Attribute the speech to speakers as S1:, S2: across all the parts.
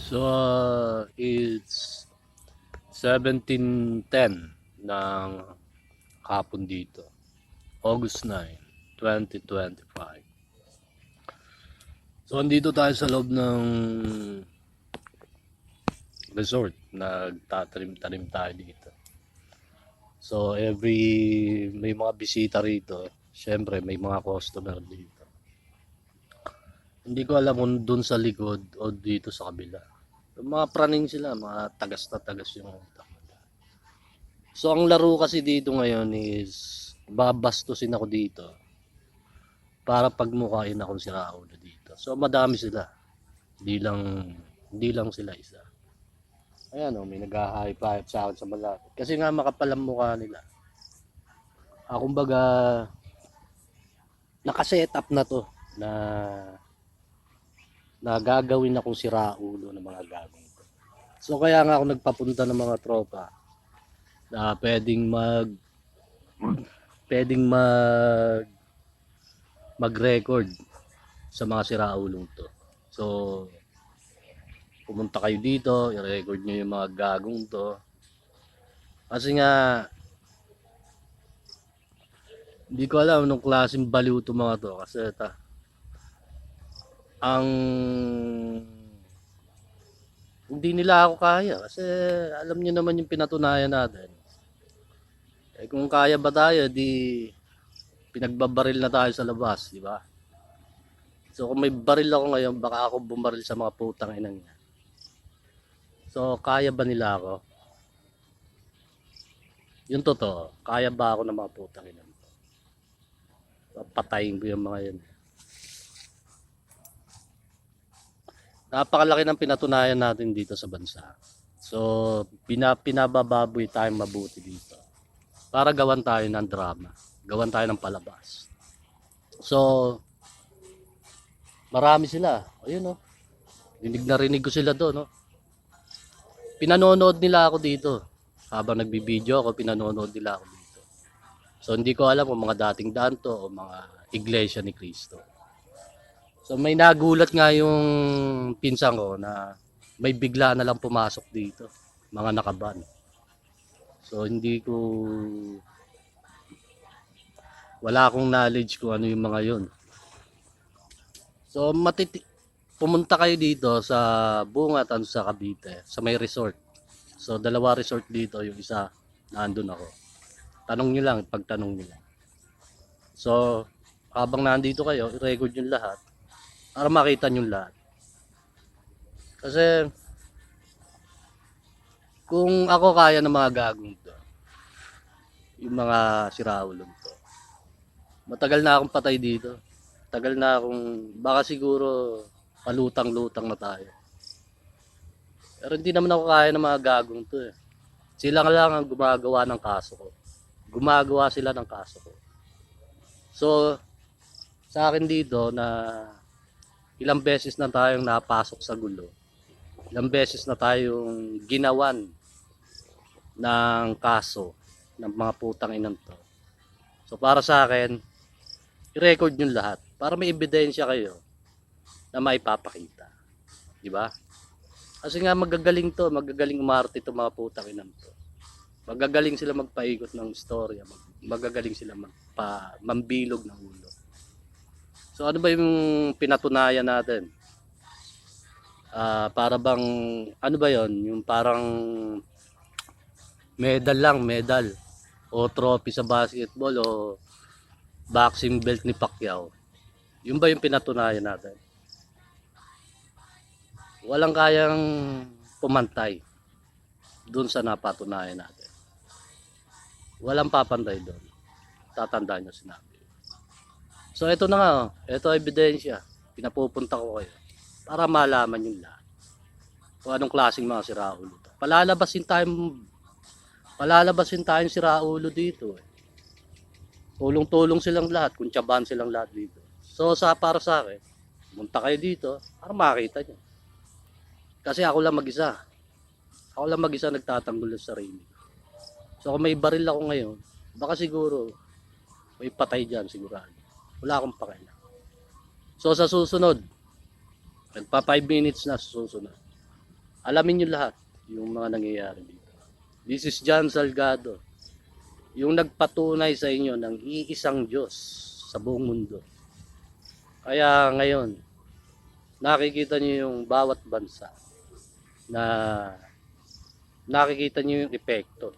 S1: So, it's 17:10 ng hapon dito. August 9, 2025. So, andito tayo sa loob ng resort. Nagtatanim-tanim tayo dito. So, may mga bisita rito. Siyempre, may mga customer dito. Hindi ko alam kung dun sa likod o dito sa kabila. Yung mga praning sila, mga tagas na tagas yung utak. So ang laro kasi dito ngayon is babastusin ako dito para pagmukain akong si Raulo dito. So madami sila. Hindi lang hindi lang sila isa. Ayan oh, may nag-high five sa akin sa malapit. Kasi nga makapal ang mukha nila. Kumbaga naka-set up na to na gagawin akong si Raulo ng mga gagawin ko. So kaya nga ako nagpapunta ng mga tropa na pwedeng mag-record sa mga siraulong to. So, pumunta kayo dito, i-record nyo yung mga gagong to. Kasi nga, hindi ko alam anong klaseng baliw to mga to. Kasi ang hindi nila ako kaya. Kasi alam nyo naman yung pinatunayan natin. Kung kaya ba tayo, di pinagbabaril na tayo sa labas, di ba? So kung may baril ako ngayon, baka ako bumaril sa mga putang inang niya. So kaya ba nila ako? Yung totoo, kaya ba ako ng mga putang inang? Patayin ko yung mga yan. Napakalaki ng pinatunayan natin dito sa bansa. So pinabababoy tayong mabuti dito. Para gawan tayo ng drama. Gawan tayo ng palabas. So marami sila. Ayun oh. Rinig ko sila doon, no. Pinanonood nila ako dito. Habang nagbibideo ako, pinanonood nila ako dito. So hindi ko alam kung mga dating daan to o mga iglesia ni Cristo. So may nagulat nga yung pinsan ko na may bigla na lang pumasok dito, mga nakaban. So wala akong knowledge kung ano yung mga yun. So pumunta kayo dito sa Bungatan sa Cavite, sa may resort. So dalawa resort dito, yung isa nandun ako. Tanong nyo lang, pagtanong nyo lang. So habang nandito kayo, i-record yung lahat para makita nyo lahat. Kasi kung ako kaya ng mga gagong to, yung mga siraulong to, matagal na akong patay dito. Tagal na akong, baka siguro palutang-lutang na tayo. Pero hindi naman ako kaya ng mga gagong to eh. Sila lang ang gumagawa ng kaso ko. Gumagawa sila ng kaso ko. So, sa akin dito na ilang beses na tayong napasok sa gulo. Ilang beses na tayong ginawan ng kaso ng mga putang inang to. So para sa akin, i-record nyo lahat para may ebidensya kayo na maipapakita. Di ba? Kasi nga magagaling umarte to mga putang inang to. Magagaling sila magpaikot ng istorya, magagaling sila mambilog ng ulo. So ano ba yung pinatunayan natin? Para bang ano ba yon? Yung parang medal o trophy sa basketball o boxing belt ni Pacquiao. Yun ba yung pinatunayan natin? Walang kayang pumantay dun sa napatunayan natin. Walang papantay doon. Tatandaan nyo sinabi. So ito na nga, ito ebidensya. Pinapupunta ko kayo para malaman yung lahat. Kung anong klaseng mga siraulo to. Palalabasin tayong siraulo dito. Tulong-tulong silang lahat, kung tiyabahan silang lahat dito. So para sa akin, pumunta kayo dito para makita nyo. Kasi ako lang mag-isa. Ako lang mag-isa nagtatanggol sa sarili. So kung may baril ako ngayon, baka siguro may patay dyan sigurado. Wala akong pakialam. So sa susunod, nagpa 5 minutes na sa susunod. Alamin nyo lahat yung mga nangyayari dito. This is John Salgado, yung nagpatunay sa inyo ng iisang Diyos sa buong mundo. Kaya ngayon, nakikita nyo yung bawat bansa na nakikita nyo yung epekto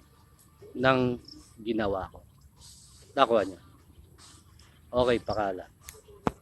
S1: ng ginawa ko. Nakuha nyo. Okay, pakala.